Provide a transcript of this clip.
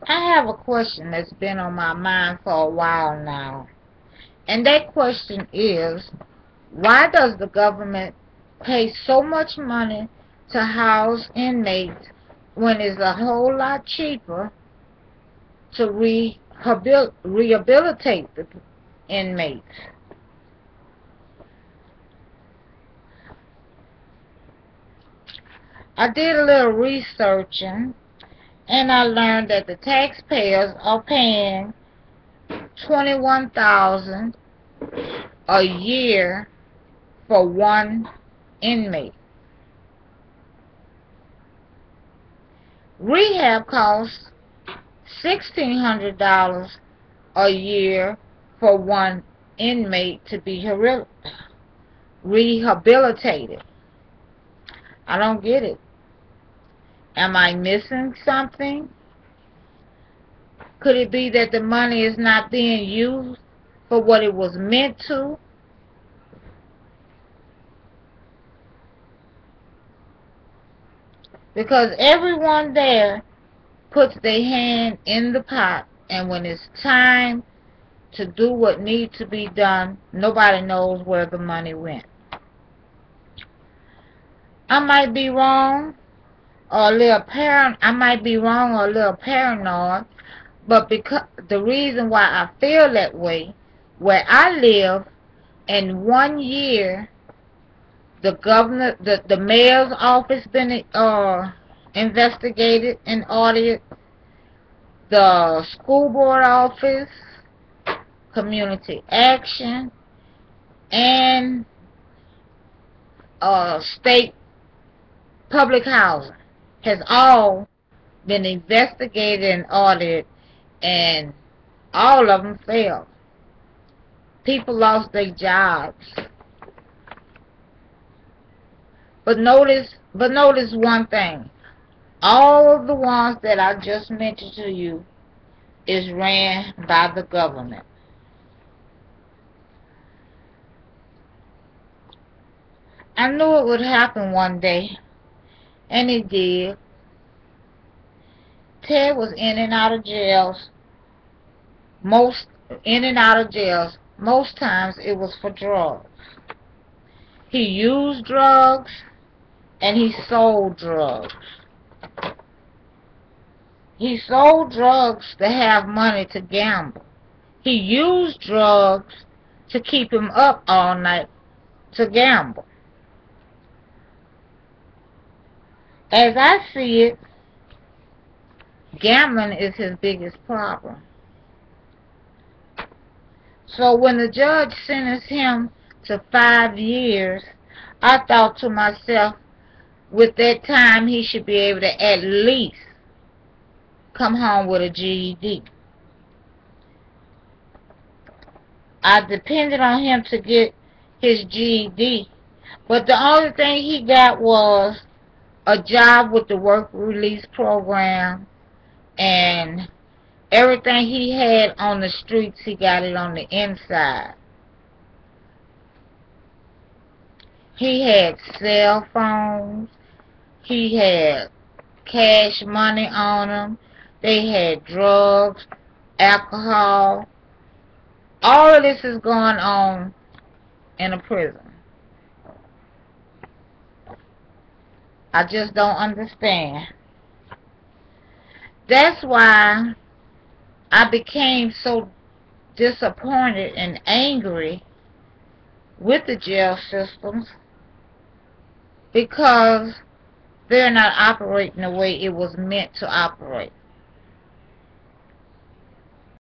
I have a question that's been on my mind for a while now. And that question is, why does the government pay so much money to house inmates when it's a whole lot cheaper to rehabilitate the inmates? I did a little researching, and I learned that the taxpayers are paying $21,000 a year for one inmate. Rehab costs $1,600 a year for one inmate to be rehabilitated. I don't get it. Am I missing something? Could it be that the money is not being used for what it was meant to? Because everyone there puts their hand in the pot, and when it's time to do what needs to be done, nobody knows where the money went. I might be wrong or a little paranoid, but because the reason why I feel that way, where I live, in 1 year, the mayor's office been investigated and audited, the school board office, community action, and state public housing has all been investigated and audited, and all of them failed. People lost their jobs. But notice one thing. All of the ones that I just mentioned to you is ran by the government. I knew it would happen one day, and it did. Ted was in and out of jails. Most times it was for drugs. He used drugs and he sold drugs. He sold drugs to have money to gamble. He used drugs to keep him up all night to gamble. As I see it, gambling is his biggest problem. So when the judge sentenced him to 5 years, I thought to myself, with that time he should be able to at least come home with a GED. I depended on him to get his GED, but the only thing he got was a job with the work release program, and everything he had on the streets, he got it on the inside. He had cell phones. He had cash money on him. They had drugs, alcohol. All of this is going on in a prison. I just don't understand. That's why I became so disappointed and angry with the jail systems, because they're not operating the way it was meant to operate.